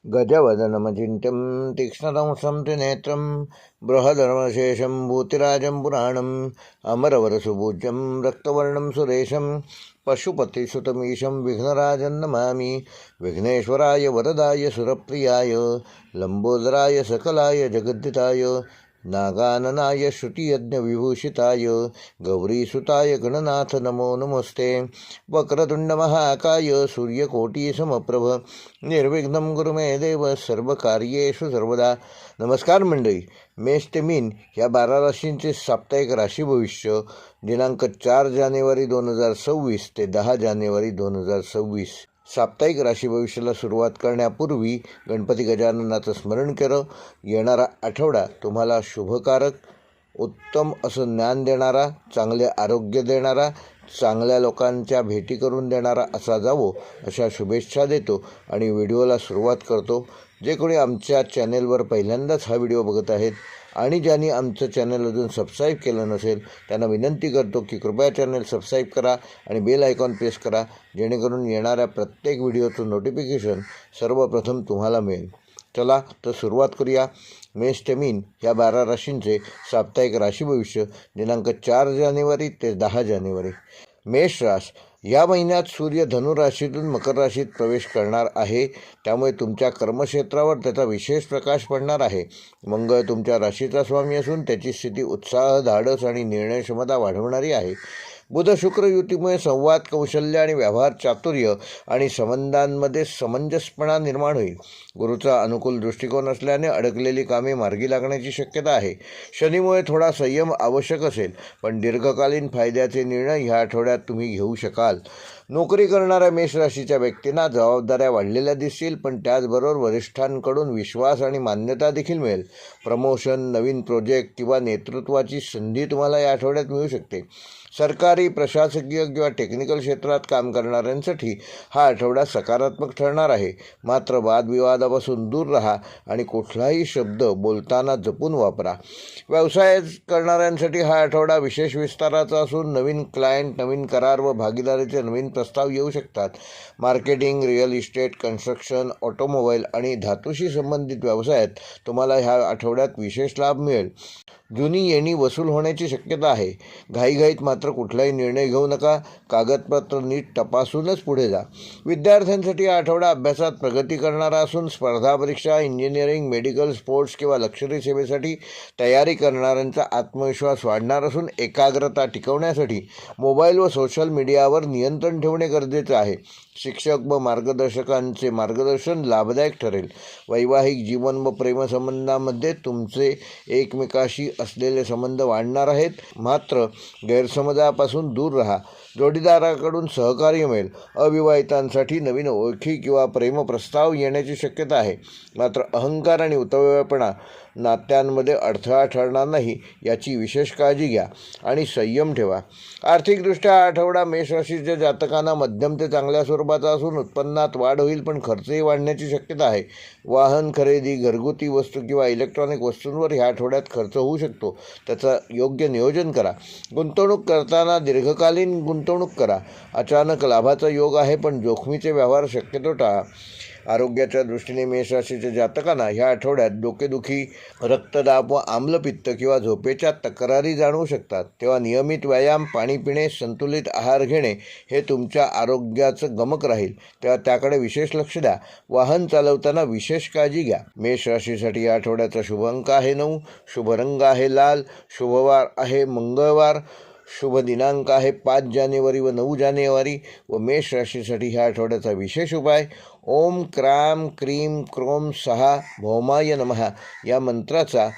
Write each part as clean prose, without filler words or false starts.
गजवदनमचिन्त्यं तीक्ष्णतमसं त्रिनेत्रं बृहदर्मशेषं भूतिराजं पुराणम् अमरवरसुपूज्यं रक्तवर्णं सुरेशं पशुपतिसुतमीशं विघ्नराजं नमामि। विघ्नेश्वराय वरदाय सुरप्रियाय लंबोदराय सकलाय जगद्दिताय नागाननाय श्रुतियज्ञविभूषिताय गौरीसुताय गणनाथ नमो नमस्ते। वक्रतुण्डमहाकाय सूर्यकोटिसमप्रभ निर्विघ्नं कुरु मे देव सर्वकार्येषु सर्वदा। नमस्कार मंडळी, मेष ते मीन या 12 राशींचे साप्ताहिक राशी भविष्य दिनांक 4 जानेवारी 2026 ते 10 जानेवारी 2026। साप्ताहिक राशी भविष्याला सुरुवात करण्यापूर्वी गणपती गजाननाचं स्मरण केलं। येणारा आठवडा तुम्हाला शुभकारक, उत्तम असं ज्ञान देणारा, चांगले आरोग्य देणारा, चांगल्या लोकांच्या भेटी करून देणारा असा जावो अशा शुभेच्छा देतो आणि व्हिडिओला सुरुवात करतो। जे कोणी आमच्या चॅनेलवर पहिल्यांदाच हा व्हिडिओ बघत आहेत आणि ज्यांनी आमचं चॅनल अजून सबस्क्राईब केलं नसेल त्यांना विनंती करतो की कृपया चॅनल सबस्क्राईब करा आणि बेल आयकॉन प्रेस करा, जेणेकरून येणाऱ्या प्रत्येक व्हिडिओचं नोटिफिकेशन सर्वप्रथम तुम्हाला मिळेल। चला तर सुरुवात करूया। मेष ते मीन ह्या 12 राशींचे साप्ताहिक राशी भविष्य दिनांक 4 जानेवारी ते 10 जानेवारी। मेष रास या महिन्यात सूर्य धनु राशीतून मकर राशीत प्रवेश करणार आहे, त्यामुळे तुमच्या कर्मक्षेत्रावर त्याचा विशेष प्रकाश पडणार आहे। मंगळ तुमच्या राशीचा स्वामी असून त्याची स्थिती उत्साह, धाडस आणि निर्णय क्षमता वाढवणारी आहे। बुध शुक्र युतीमुळे संवाद कौशल्य आणि व्यवहार चातुर्य आणि संबंधांमध्ये समंजसपणा निर्माण होईल। गुरुचा अनुकूल दृष्टिकोन असल्याने अडकलेली कामे मार्गी लागण्याची शक्यता आहे। शनीमुळे थोडा संयम आवश्यक असेल, पण दीर्घकालीन फायद्याचे निर्णय ह्या आठवड्यात तुम्ही घेऊ शकाल। नोकरी करणाऱ्या मेष राशीच्या व्यक्तींना जबाबदाऱ्या वाढलेल्या दिसतील, पण त्याचबरोबर वरिष्ठांकडून विश्वास आणि मान्यता देखील मिळेल। प्रमोशन, नवीन प्रोजेक्ट किंवा नेतृत्वाची संधी तुम्हाला या आठवड्यात मिळू शकते। सरकारी, प्रशासकीय किंवा टेक्निकल क्षेत्रात काम करणाऱ्यांसाठी हा आठवडा सकारात्मक ठरणार आहे। मात्र वादविवादापासून दूर राहा आणि कुठलाही शब्द बोलताना जपून वापरा। व्यवसाय करणाऱ्यांसाठी हा आठवडा विशेष विस्ताराचा असून नवीन क्लायंट, नवीन करार व भागीदारीचे नवीन प्रस्ताव येऊ शकतात। Marketing, real estate, construction, automobile आणि धातूशी संबंधित व्यवसायात तुम्हाला ह्या आठवड्यात विशेष लाभ मिळेल। जुनी येणी वसूल होण्याची शक्यता आहे। घाईघाईत मात्र कुठलाही निर्णय घेऊ नका, कागदपत्र नीट तपासूनच पुढे जा। विद्यार्थ्यांसाठी हा आठवडा अभ्यासात प्रगती करणारा असून स्पर्धा परीक्षा, इंजिनिअरिंग, मेडिकल, स्पोर्ट्स किंवा लष्करी सेवेसाठी तयारी करणाऱ्यांचा आत्मविश्वास वाढणार असून एकाग्रता टिकवण्यासाठी मोबाईल व सोशल मीडियावर नियंत्रण ठेवणे गरजेचे आहे। शिक्षक व मार्गदर्शकांचे मार्गदर्शन लाभदायक ठरेल। वैवाहिक जीवन व प्रेमसंबंधामध्ये तुमचे एकमेकाशी असलेले संबंध वाढणार आहेत, मात्र गैरसमजापासून दूर राहा। जोडीदाराकडून सहकार्य मिळेल। अविवाहितांसाठी नवीन ओळखी किंवा प्रेमप्रस्ताव येण्याची शक्यता आहे, मात्र अहंकार आणि उतावळेपणा नात्यांमध्ये अडथळा ठरणार नाही याची विशेष काळजी घ्या आणि संयम ठेवा। आर्थिकदृष्ट्या हा आठवडा मेष राशीच्या जातकांना मध्यम ते चांगल्या स्वरूपाचा असून उत्पन्नात वाढ होईल, पण खर्चही वाढण्याची शक्यता आहे। वाहन खरेदी, घरगुती वस्तू किंवा इलेक्ट्रॉनिक वस्तूंवर ह्या आठवड्यात खर्च होऊ शकतो, त्याचं योग्य नियोजन करा। गुंतवणूक करताना दीर्घकालीन गुंतवणूक करा। अचानक लाभाचा योग आहे, पण जोखमीचे व्यवहार शक्यतो टाळा। आरोग्याच्या दृष्टीने मेष राशीच्या जातकांना ह्या आठवड्यात डोकेदुखी, रक्तदाब व आम्लपित्त किंवा झोपेच्या तक्रारी जाणवू शकतात, तेव्हा नियमित व्यायाम, पाणी पिणे, संतुलित आहार घेणे हे तुमच्या आरोग्याचं गमक राहील, तेव्हा त्याकडे विशेष लक्ष द्या। वाहन चालवताना विशेष काळजी घ्या। मेष राशीसाठी या आठवड्याचा शुभ अंक आहे 9, शुभ रंग आहे लाल, शुभवार आहे मंगळवार, शुभ दिनांक आहे 5 जानेवारी व 9 जानेवारी व मेष राशीसाठी ह्या आठवड्याचा विशेष उपाय ओम क्राम क्रीम क्रोम सहा भौमाय नमः या मंत्राचा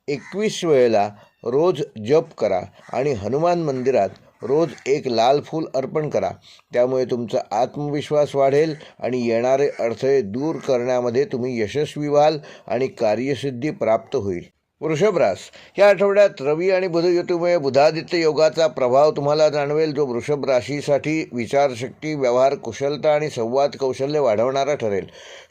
21 वेळेला रोज जप करा आणि हनुमान मंदिरात रोज एक लाल फूल अर्पण करा। त्यामुळे तुमचा आत्मविश्वास वाढेल आणि येणारे अडथळे दूर करण्यामध्ये तुम्ही यशस्वी व्हाल आणि कार्यसिद्धी प्राप्त होईल। वृषभ रास या आठवड्यात रवी आणि बुध युतीमुळे बुधादित्य योगाचा प्रभाव तुम्हाला जाणवेल, जो वृषभ राशीसाठी विचारशक्ती, व्यवहार कुशलता आणि संवाद कौशल्य वाढवणारा ठरेल.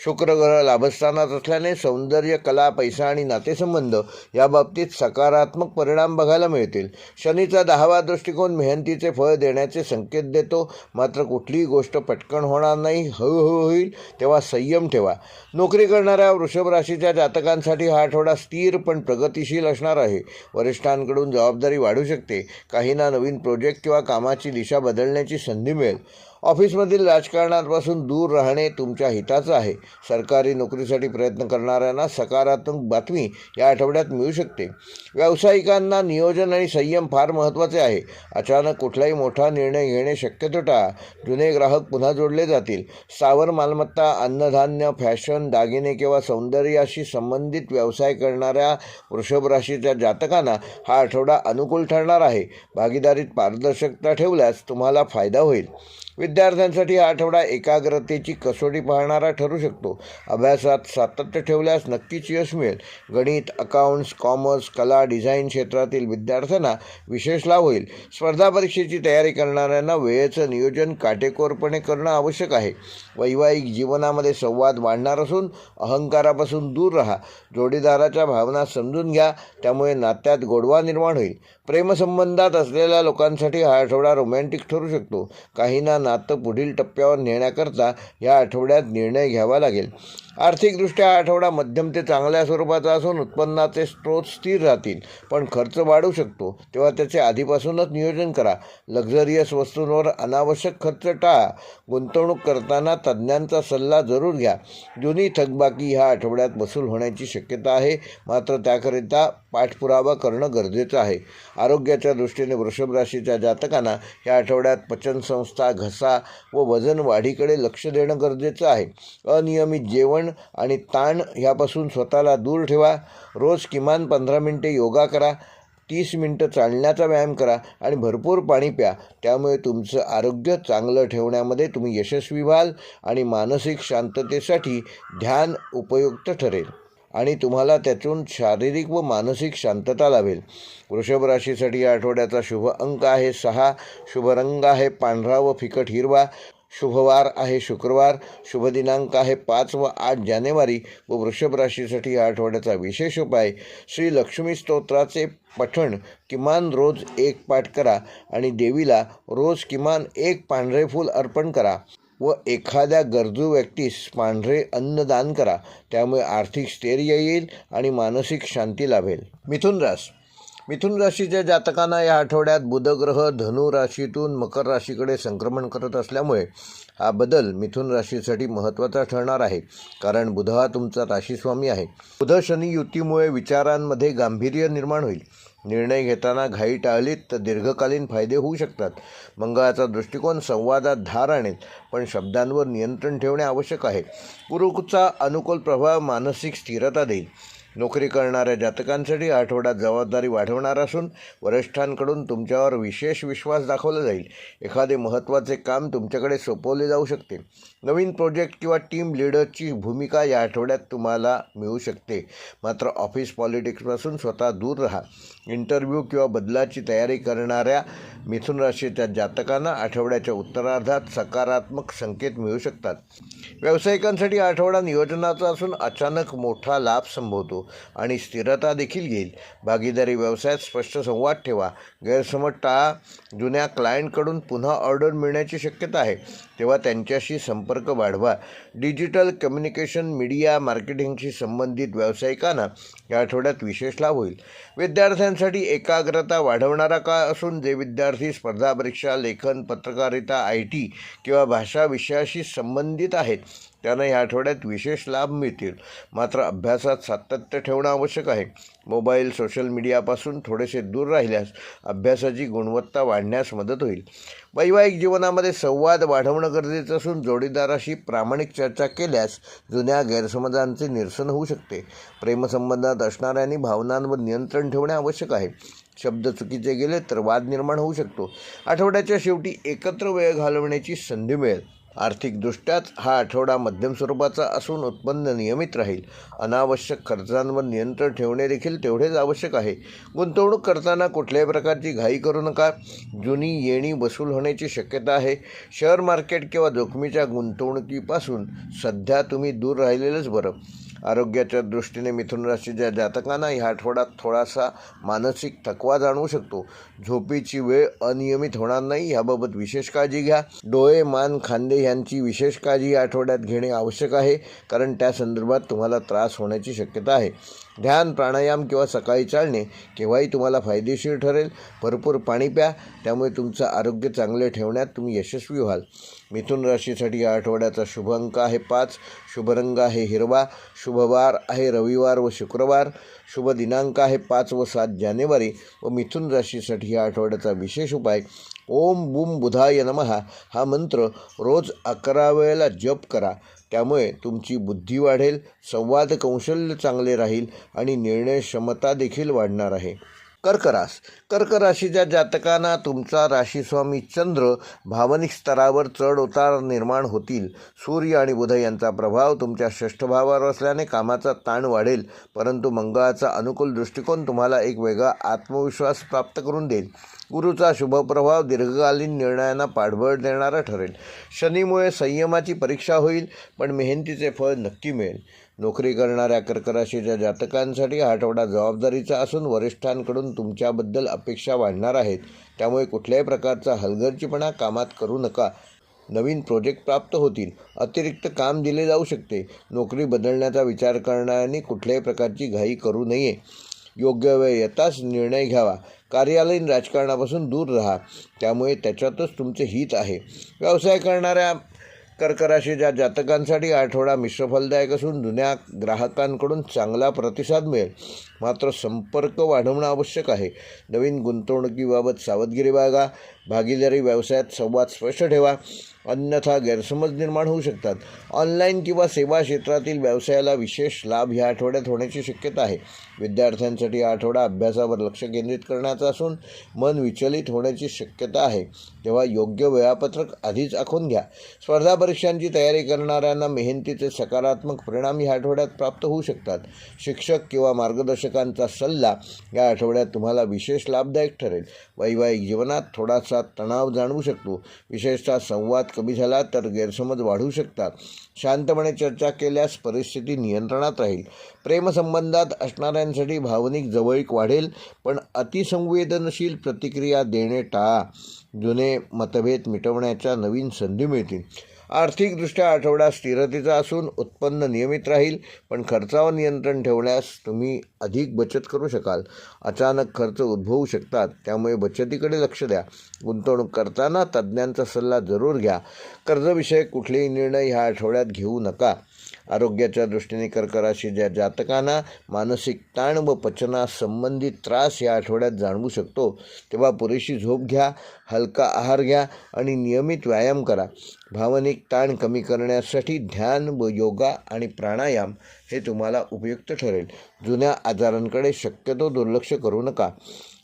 शुक्र ग्रह लाभस्थानात असल्याने सौंदर्य, कला, पैसा आणि नातेसंबंध या बाबतीत सकारात्मक परिणाम बघायला मिळतील. शनीचा 10वा दृष्टिकोन मेहनतीचे फळ देण्याचे संकेत देतो, मात्र कुठलीही गोष्ट पटकन होणार नाही, हळूहळू होईल, तेव्हा संयम ठेवा. नोकरी करणाऱ्या वृषभ राशीच्या जातकांसाठी हा आठवडा स्थिर पण प्रगतिशील असणार आहे. वरिष्ठांकडून जबाबदारी वाढू शकते. काहींना नवीन प्रोजेक्ट किंवा कामाची दिशा बदलण्याची संधी मिळेल. ऑफिसमधील राजकारणापासून दूर राहणे तुमच्या हिताचं आहे. सरकारी नोकरीसाठी प्रयत्न करणाऱ्यांना सकारात्मक बातमी या आठवड्यात मिळू शकते. व्यावसायिकांना नियोजन आणि संयम फार महत्त्वाचे आहे. अचानक कुठलाही मोठा निर्णय घेणे शक्यतो टाळा. जुने ग्राहक पुन्हा जोडले जातील. स्थावर मालमत्ता, अन्नधान्य, फॅशन, दागिने किंवा सौंदर्याशी संबंधित व्यवसाय करणाऱ्या वृषभ राशीच्या जातकांना हा आठवडा अनुकूल ठरणार आहे. भागीदारीत पारदर्शकता ठेवल्यास तुम्हाला फायदा होईल. विद्यार्थ्यांसाठी हा आठवडा एकाग्रतेची कसोटी पाहणारा ठरू शकतो. अभ्यासात सातत्य ठेवल्यास नक्कीच यश मिळेल. गणित, अकाउंट्स, कॉमर्स, कला, डिझाईन क्षेत्रातील विद्यार्थ्यांना विशेष लाभ होईल. स्पर्धा परीक्षेची तयारी करणाऱ्यांना वेळेचं नियोजन काटेकोरपणे करणं आवश्यक आहे. वैवाहिक जीवनामध्ये संवाद वाढणार असून अहंकारापासून दूर राहा. जोडीदाराच्या भावना समजून घ्या, त्यामुळे नात्यात गोडवा निर्माण होईल. प्रेमसंबंधात असलेल्या लोकांसाठी हा आठवडा रोमॅन्टिक ठरू शकतो. काहींना नातं पुढील टप्प्यावर नेण्याकरता या आठवड्यात निर्णय घ्यावा लागेल. आर्थिकदृष्ट्या हा आठवडा मध्यम ते चांगल्या स्वरूपाचा असून उत्पन्नाचे स्रोत स्थिर राहतील, पण खर्च वाढू शकतो, तेव्हा त्याचे आधीपासूनच नियोजन करा. लक्झरियस वस्तूंवर अनावश्यक खर्च टाळा. गुंतवणूक करताना तज्ज्ञांचा सल्ला जरूर घ्या. जुनी थकबाकी ह्या आठवड्यात वसूल होण्याची शक्यता आहे, मात्र त्याकरिता पाठपुरावा करणं गरजेचं आहे. आरोग्याच्या दृष्टीने वृषभ राशीच्या जातकांना या आठवड्यात पचनसंस्था, घसा व वजन वाढीकडे लक्ष देणं गरजेचं आहे. अनियमित जेवण आणि ताण ह्यापासून स्वतःला दूर ठेवा. रोज किमान 15 मिनिटे योगा करा, 30 मिनिटं चालण्याचा व्यायाम करा आणि भरपूर पाणी प्या. त्यामुळे तुमचं आरोग्य चांगलं ठेवण्यामध्ये तुम्ही यशस्वी व्हाल आणि मानसिक शांततेसाठी ध्यान उपयुक्त ठरेल आणि तुम्हाला त्यातून शारीरिक व मानसिक शांतता लाभेल. वृषभ राशीसाठी या आठवड्याचा शुभ अंक आहे 6. शुभ रंग आहे पांढरा व फिकट हिरवा. शुभवार आहे शुक्रवार. शुभ दिनांक आहे 5 व 8 जानेवारी. व वृषभ राशीसाठी या आठवड्याचा विशेष उपाय श्री लक्ष्मी स्तोत्राचे पठण किमान रोज 1 पाठ करा आणि देवीला रोज किमान 1 पांढरे फूल अर्पण करा व एखाद्या गरजू व्यक्तीस पांढरे अन्नदान करा. त्यामुळे आर्थिक स्थैर्य येईल आणि मानसिक शांती लाभेल. मिथुन राशीच्या जातकांना या आठवड्यात बुध ग्रह धनु राशीतून मकर राशीकडे संक्रमण करत असल्यामुळे हा बदल मिथुन राशीसाठी महत्त्वाचा ठरणार आहे, कारण बुध हा तुमचा राशीस्वामी आहे. बुध शनी युतीमुळे विचारांमध्ये गांभीर्य निर्माण होईल. निर्णय घेताना घाई टाळलीत तर दीर्घकालीन फायदे होऊ शकतात. मंगळाचा दृष्टिकोन संवादात धार आणेल, पण शब्दांवर नियंत्रण ठेवणे आवश्यक आहे. गुरुचा अनुकूल प्रभाव मानसिक स्थिरता देईल. नोकरी करणाऱ्या जातकांसाठी आठवड्यात जबाबदारी वाढवणार असून वरिष्ठांकडून तुमच्यावर विशेष विश्वास दाखवला जाईल. एखादे महत्त्वाचे काम तुमच्याकडे सोपवले जाऊ शकते. नवीन प्रोजेक्ट किंवा टीम लीडरची भूमिका या आठवड्यात तुम्हाला मिळू शकते. मात्र ऑफिस पॉलिटिक्सपासून स्वतः दूर राहा. इंटरव्ह्यू किंवा बदलाची तयारी करणाऱ्या मिथुन राशीच्या जातकांना आठवड्याच्या उत्तरार्धात सकारात्मक संकेत मिळू शकतात. व्यावसायिकांसाठी आठवडा नियोजनाचा असून अचानक मोठा लाभ संभवतो आणि स्थिरता देखील येईल. भागीदारी व्यवसायात स्पष्ट संवाद ठेवा. गैरसमज टाळा. जुन्या क्लायंटकडून पुन्हा ऑर्डर मिळण्याची शक्यता आहे, तेव्हा त्यांच्याशी संपर्क वाढवा. डिजिटल कम्युनिकेशन, मीडिया, मार्केटिंगशी संबंधित व्यावसायिकांना या आठवड्यात विशेष लाभ होईल. विद्यार्थ्यांसाठी एकाग्रता वाढवणारा काळ असून जे विद्यार्थी स्पर्धा परीक्षा, लेखन, पत्रकारिता, IT किंवा भाषा विषयाशी संबंधित आहेत त्यांना या आठवड्यात विशेष लाभ मिळतील. मात्र अभ्यासात सातत्य ठेवणं आवश्यक आहे. मोबाईल, सोशल मीडियापासून थोडेसे दूर राहिल्यास अभ्यासाची गुणवत्ता वाढण्यास मदत होईल. वैवाहिक जीवनामध्ये संवाद वाढवणं गरजेचं असून जोडीदाराशी प्रामाणिक चर्चा केल्यास जुन्या गैरसमजांचे निरसन होऊ शकते. प्रेमसंबंधात असणाऱ्यांनी भावनांवर नियंत्रण ठेवणे आवश्यक आहे. शब्द चुकीचे गेले तर वाद निर्माण होऊ शकतो. आठवड्याच्या शेवटी एकत्र वेळ घालवण्याची संधी मिळेल. आर्थिकदृष्ट्याच हा आठवडा मध्यम स्वरूपाचा असून उत्पन्न नियमित राहील. अनावश्यक खर्चांवर नियंत्रण ठेवणे देखील तेवढेच आवश्यक आहे. गुंतवणूक करताना कुठल्याही प्रकारची घाई करू नका. जुनी येणी वसूल होण्याची शक्यता आहे. शेअर मार्केट किंवा जोखमीच्या गुंतवणुकीपासून सध्या तुम्ही दूर राहिलेलंच बरं. आरोग्याच्या दृष्टीने मिथुन राशीच्या जातकांना ह्या आठवड्यात थोडासा मानसिक थकवा जाणवू शकतो. झोपेची वेळ अनियमित होणार नाही याबाबत विशेष काळजी घ्या. डोळे, मान, खांदे यांची विशेष काळजी या आठवड्यात घेणे आवश्यक आहे, कारण त्या संदर्भात तुम्हाला त्रास होण्याची शक्यता आहे. ध्यान, प्राणायाम किंवा सकाळी चालणे केव्हाही तुम्हाला फायदेशीर ठरेल. भरपूर पाणी प्या, त्यामुळे तुमचं आरोग्य चांगले ठेवण्यात तुम्ही यशस्वी व्हाल. मिथुन राशीसाठी या आठवड्याचा शुभ अंक आहे 5, शुभ रंग आहे हिरवा, शुभ वार आहे रविवार व शुक्रवार, शुभ दिनांक आहे 5 व 7 जानेवारी. व मिथुन राशीसाठी या आठवड्याचा विशेष उपाय ओम बूम बुधाय नमः हा मंत्र रोज 11 वेळेला जप करा. त्यामुळे तुमची बुद्धी वाढेल, संवाद कौशल्य चांगले राहील आणि निर्णय क्षमता देखील वाढणार आहे. कर्क राशीच्या जातकांना तुमचा राशीस्वामी चंद्र भावनिक स्तरावर चढ उतार निर्माण होतील. सूर्य आणि बुध यांचा प्रभाव तुमच्या षष्ठ भावावर असल्याने कामाचा ताण वाढेल, परंतु मंगळाचा अनुकूल दृष्टिकोन तुम्हाला एक वेगळा आत्मविश्वास प्राप्त करून देईल. गुरुचा शुभ प्रभाव दीर्घकालीन निर्णयांना पाठबळ देणारा ठरेल. शनीमुळे संयमाची परीक्षा होईल, पण मेहनतीचे फळ नक्की मिळेल. नोकरी करणाऱ्या कर्क राशीच्या जातकांसाठी हा आठवडा जबाबदारीचा असून वरिष्ठांकडून तुमच्याबद्दल अपेक्षा वाढणार आहेत. त्यामुळे कुठल्याही प्रकारचा हलगर्जीपणा कामात करू नका. नवीन प्रोजेक्ट प्राप्त होतील. अतिरिक्त काम दिले जाऊ शकते. नोकरी बदलण्याचा विचार करणाऱ्यांनी कुठल्याही प्रकारची घाई करू नये. योग्य वेळ येताच निर्णय घ्यावा. कार्यालयीन राजकारणापासून दूर राहा, त्यामुळे त्याच्यातच तुमचे हित आहे. व्यवसाय करणाऱ्या कर्क राशीच्या जातकांसाठी आठवडा मिश्र फलदायक असून जुन्या ग्राहकांकडून चांगला प्रतिसाद मिळेल, मात्र संपर्क वाढवणं आवश्यक आहे. नवीन गुंतवणुकीबाबत सावधगिरी बाळगा. भागीदारी व्यवसायात संवाद स्पष्ट ठेवा, अन्यथा गैरसमज निर्माण होऊ शकतात. ऑनलाईन किंवा सेवा क्षेत्रातील व्यवसायाला विशेष लाभ ह्या आठवड्यात होण्याची शक्यता आहे. विद्यार्थ्यांसाठी हा आठवडा अभ्यासावर लक्ष केंद्रित करण्याचा असून मन विचलित होण्याची शक्यता आहे, तेव्हा योग्य वेळापत्रक आधीच आखून घ्या. स्पर्धा परीक्षांची तयारी करणाऱ्यांना मेहनतीचे सकारात्मक परिणाम ह्या आठवड्यात प्राप्त होऊ शकतात. शिक्षक किंवा मार्गदर्शकांचा सल्ला या आठवड्यात तुम्हाला विशेष लाभदायक ठरेल. वैवाहिक जीवनात थोडासा तणाव जाणवू शकतो. विशेषतः संवाद कमी झाला तर गैरसमज वाढू शकतात. शांतपणे चर्चा केल्यास परिस्थिती नियंत्रणात राहील. प्रेमसंबंधात असणाऱ्यांसाठी भावनिक जवळीक वाढेल, पण अतिसंवेदनशील प्रतिक्रिया देणे टाळा. जुने मतभेद मिटवण्याच्या नवीन संधी मिळतील. आर्थिकदृष्ट्या आठवडा स्थिरतेचा असून उत्पन्न नियमित राहील, पण खर्चावर नियंत्रण ठेवल्यास तुम्ही अधिक बचत करू शकाल. अचानक खर्च उद्भवू शकतात, त्यामुळे बचतीकडे लक्ष द्या. गुंतवणूक करताना तज्ज्ञांचा सल्ला जरूर घ्या. कर्जविषयक कुठलेही निर्णय ह्या आठवड्यात घेऊ नका. आरोग्याच्या दृष्टीने कर्क राशीच्या जातकांना मानसिक ताण व पचनासंबंधित त्रास या आठवड्यात जाणवू शकतो, तेव्हा पुरेशी झोप घ्या, हलका आहार घ्या आणि नियमित व्यायाम करा. भावनिक ताण कमी करण्यासाठी ध्यान व योगा आणि प्राणायाम हे तुम्हाला उपयुक्त ठरेल. जुन्या आजारांकडे शक्यतो दुर्लक्ष करू नका.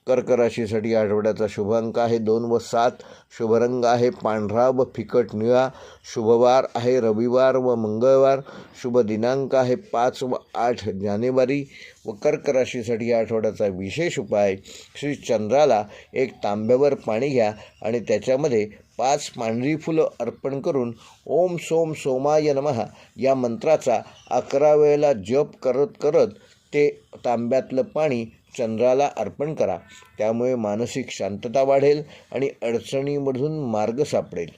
कर्क राशीसाठी आठवड्याचा शुभ अंक आहे 2 व 7, शुभ रंग आहे पांढरा व फिकट निळा, शुभवार आहे रविवार व मंगळवार, शुभ दिनांक आहे 5 व 8 जानेवारी. व कर्क राशीसाठी आठवड्याचा विशेष उपाय श्री चंद्राला एक तांब्यावर पाणी घ्या आणि त्याच्यामध्ये 5 पांढरी फुलं अर्पण करून ओम सोम सोमाय नमः या मंत्राचा 11 वेळेला जप करत करत ते तांब्यातलं पाणी चंद्राला अर्पण करा. त्यामुळे मानसिक शांतता वाढेल आणि अडचणीमधून मार्ग सापडेल.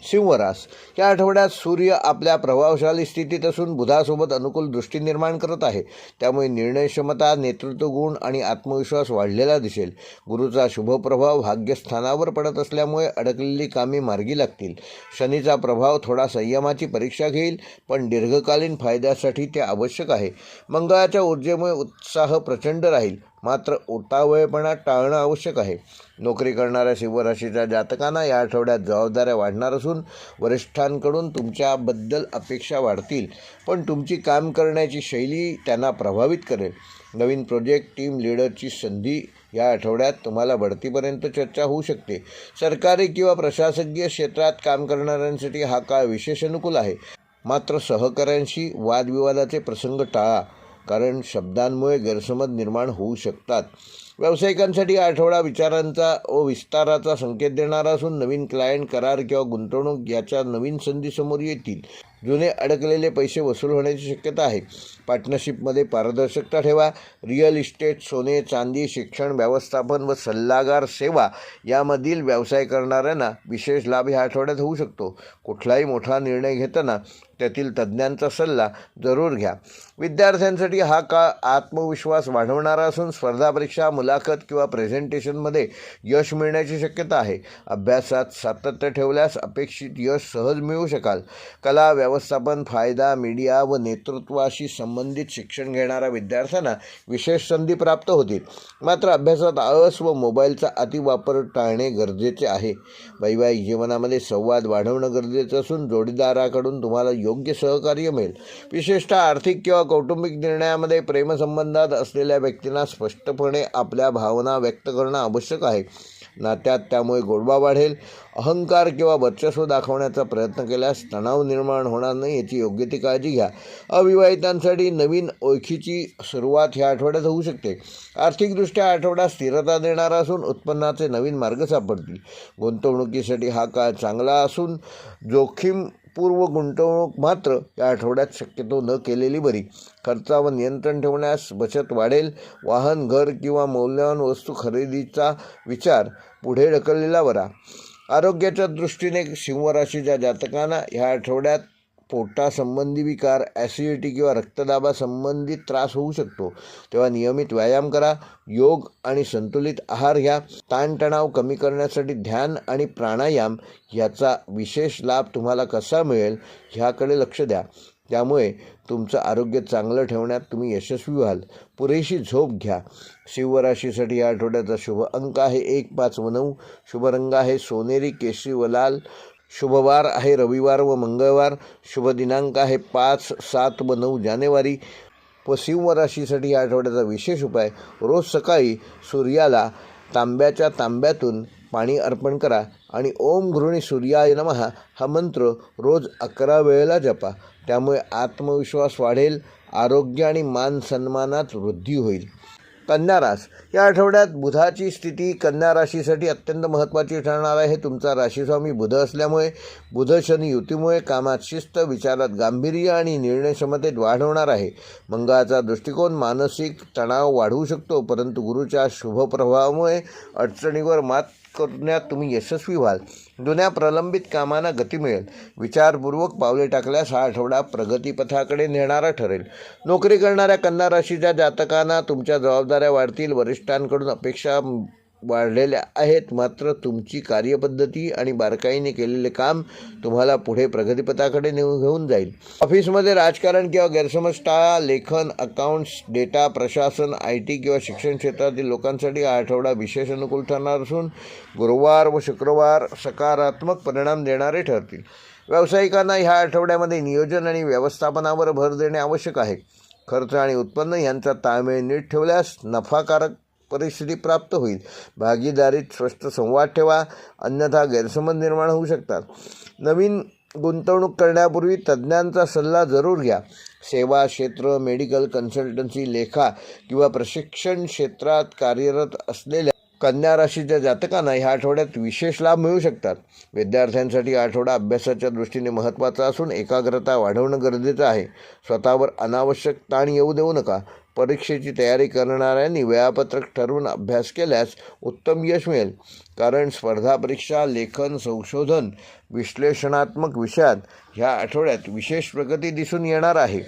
सिंह रास या आठवड्यात सूर्य आपल्या प्रभावशाली स्थितीत असून बुधासोबत अनुकूल दृष्टी निर्माण करत आहे. त्यामुळे निर्णय क्षमता, नेतृत्व गुण आणि आत्मविश्वास वाढलेला दिसेल. गुरुचा शुभ प्रभाव भाग्यस्थानावर पडत असल्यामुळे अडकलेली कामे मार्गी लागतील. शनीचा प्रभाव थोडा संयमाची परीक्षा घेईल, पण दीर्घकालीन फायद्यासाठी ते आवश्यक आहे. मंगळाच्या ऊर्जेमुळे उत्साह प्रचंड राहील, मात्र उतावळेपणा टाळणं आवश्यक आहे. नोकरी करणाऱ्या सिंह राशीच्या जातकांना या आठवड्यात जबाबदाऱ्या वाढणार असून वरिष्ठांकडून तुमच्याबद्दल अपेक्षा वाढतील, पण तुमची काम करण्याची शैली त्यांना प्रभावित करेल. नवीन प्रोजेक्ट, टीम लीडरची संधी या आठवड्यात तुम्हाला बढतीपर्यंत चर्चा होऊ शकते. सरकारी किंवा प्रशासकीय क्षेत्रात काम करणाऱ्यांसाठी हा काळ विशेष अनुकूल आहे. मात्र सहकाऱ्यांशी वादविवादाचे प्रसंग टाळा, कारण शब्दांमुळे गैरसमज निर्माण होऊ शकतात. व्यावसायिकांसाठी आठवडा विचारांचा व विस्ताराचा संकेत देणारा असून नवीन क्लायंट, करार किंवा गुंतवणूक याच्या नवीन संधी समोर येतील. जुने अडकलेले पैसे वसूल होण्याची शक्यता आहे. पार्टनरशिपमध्ये पारदर्शकता ठेवा. रिअल इस्टेट, सोने, चांदी, शिक्षण, व्यवस्थापन व सल्लागार सेवा यामधील व्यवसाय करणाऱ्यांना विशेष लाभ ह्या आठवड्यात होऊ शकतो. कुठलाही मोठा निर्णय घेताना त्यातील तज्ज्ञांचा सल्ला जरूर घ्या. विद्यार्थ्यांसाठी हा काळ आत्मविश्वास वाढवणारा असून स्पर्धा परीक्षा, मुलाखत किंवा प्रेझेंटेशनमध्ये यश मिळण्याची शक्यता आहे. अभ्यासात सातत्य ठेवल्यास अपेक्षित यश सहज मिळवू शकाल. कला, व्यवस्थापन, फायदा, मीडिया व नेतृत्वाशी संबंधित शिक्षण घेणाऱ्या विद्यार्थ्यांना विशेष संधी प्राप्त होतील. मात्र अभ्यासात आळस व मोबाईलचा अतिवापर टाळणे गरजेचे आहे. वैवाहिक जीवनामध्ये संवाद वाढवणं गरजेचं असून जोडीदाराकडून तुम्हाला योग्य सहकार्य मिळेल. विशेषतः आर्थिक किंवा कौटुंबिक निर्णयामध्ये प्रेमसंबंधात असलेल्या व्यक्तींना स्पष्टपणे आपल्या भावना व्यक्त करणं आवश्यक आहे. नात्यात त्यामुळे गोडवा वाढेल. अहंकार किंवा वर्चस्व दाखवण्याचा प्रयत्न केल्यास तणाव निर्माण होणार नाही याची योग्य ती काळजी घ्या. अविवाहितांसाठी नवीन ओळखीची सुरुवात ह्या आठवड्यात होऊ शकते. आर्थिकदृष्ट्या आठवडा स्थिरता देणारा असून उत्पन्नाचे नवीन मार्ग सापडतील. गुंतवणुकीसाठी हा काळ चांगला असून जोखीमपूर्व गुंतवणूक मात्र या आठवड्यात शक्यतो न केलेली बरी. खर्चावर नियंत्रण ठेवण्यास बचत वाढेल. वाहन, घर किंवा मौल्यवान वस्तू खरेदीचा विचार पुढे ढकललेला बरा. आरोग्याच्या दृष्टीने सिंह राशीच्या जातकांना ह्या आठवड्यात पोटासंबंधी विकार, ॲसिडिटी किंवा रक्तदाबासंबंधित त्रास होऊ शकतो. तेव्हा नियमित व्यायाम करा. योग आणि संतुलित आहार घ्या. ताणतणाव कमी करण्यासाठी ध्यान आणि प्राणायाम याचा विशेष लाभ तुम्हाला कसा मिळेल ह्याकडे लक्ष द्या. त्यामुळे तुमचं आरोग्य चांगलं ठेवण्यात तुम्ही यशस्वी व्हाल. पुरेशी झोप घ्या. सिंह राशीसाठी या आठवड्याचा शुभ अंक आहे 1, 5 व 9. शुभ रंग आहे सोनेरी, केशरी व लाल. शुभवार आहे रविवार व मंगळवार. शुभ दिनांक आहे 5, 7 व 9 जानेवारी. व सिंह राशीसाठी या आठवड्याचा विशेष उपाय, रोज सकाळी सूर्याला तांब्याच्या तांब्यातून पाणी अर्पण करा आणि ओम घृणी सूर्याय नमः हा मंत्र रोज 11 वेळेला जपा. त्यामुळे आत्मविश्वास वाढेल. आरोग्य आणि मान सन्मानात वृद्धी होईल. कन्या राशी या आठवड्यात बुधाची स्थिती कन्या राशीसाठी अत्यंत महत्त्वाची ठरणार आहे. तुमचा राशीस्वामी बुध असल्यामुळे बुध शनी युतीमुळे कामात शिस्त, विचारात गांभीर्य आणि निर्णयक्षमतेत वाढ होणार आहे. मंगळाचा दृष्टिकोन मानसिक तणाव वाढवू शकतो, परंतु गुरुच्या शुभ प्रभावामुळे अडचणीवर मात करण्यात तुम्ही यशस्वी व्हाल. जुन्या प्रलंबित कामांना गती मिळेल. विचारपूर्वक पावले टाकल्यास हा आठवडा प्रगतीपथाकडे नेणारा ठरेल. नोकरी करणाऱ्या कन्या राशीच्या जातकांना तुमच्या जबाबदाऱ्या वाढतील. वरिष्ठांकडून अपेक्षा वाढलेल्या आहेत, मात्र तुमची कार्यपद्धती आणि बारकाईने केलेले काम तुम्हाला पुढे प्रगतीपथाकडे घेऊन जाईल. ऑफिसमध्ये राजकारण किंवा गैरसमज टाळा. लेखन, अकाउंट्स, डेटा, प्रशासन, IT किंवा शिक्षण क्षेत्रातील लोकांसाठी हा आठवडा विशेष अनुकूल ठरणार असून गुरुवार व शुक्रवार सकारात्मक परिणाम देणारे ठरतील. व्यावसायिकांना ह्या आठवड्यामध्ये नियोजन आणि व्यवस्थापनावर भर देणे आवश्यक आहे. खर्च आणि उत्पन्न यांचा ताळमेळ नीट ठेवल्यास नफाकारक परिस्थिती प्राप्त होईल. भागीदारीत स्पष्ट संवाद ठेवा, अन्यथा गैरसमज निर्माण होऊ शकतात. नवीन गुंतवणूक करण्यापूर्वी तज्ज्ञांचा सल्ला जरूर घ्या. सेवा क्षेत्र, मेडिकल, कन्सल्टन्सी, लेखा किंवा प्रशिक्षण क्षेत्रात कार्यरत असलेल्या कन्या राशीच्या जातकांना ह्या आठवड्यात विशेष लाभ मिळू शकतात. विद्यार्थ्यांसाठी आठवडा अभ्यासाच्या दृष्टीने महत्त्वाचा असून एकाग्रता वाढवणं गरजेचं आहे. स्वतःवर अनावश्यक ताण येऊ देऊ नका. परीक्षेची तयारी करणाऱ्यांनी वेळापत्रक ठरवून अभ्यास केल्यास उत्तम यश मिळेल, कारण स्पर्धा परीक्षा, लेखन, संशोधन, विश्लेषणात्मक विषयात ह्या आठवड्यात विशेष प्रगती दिसून येणार आहे.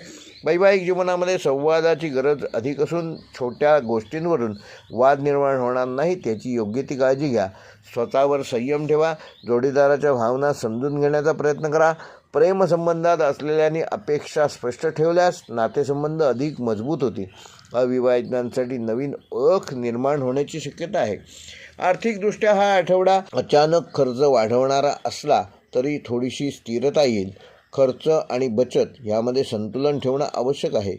वैवाहिक जीवनामध्ये संवादाची गरज अधिक असून छोट्या गोष्टींवरून वाद निर्माण होणार नाही त्याची योग्य ती काळजी घ्या. स्वतःवर संयम ठेवा. जोडीदाराच्या भावना समजून घेण्याचा प्रयत्न करा. प्रेमसंबंधात असलेल्यांनी अपेक्षा स्पष्ट ठेवल्यास नातेसंबंध अधिक मजबूत होतील. अविवाहितांसाठी नवीन ओळख निर्माण होण्याची शक्यता आहे. आर्थिकदृष्ट्या हा आठवडा अचानक खर्च वाढवणारा असला तरी थोडीशी स्थिरता येईल. खर्च आणि बचत यामध्ये संतुलन ठेवणं आवश्यक आहे.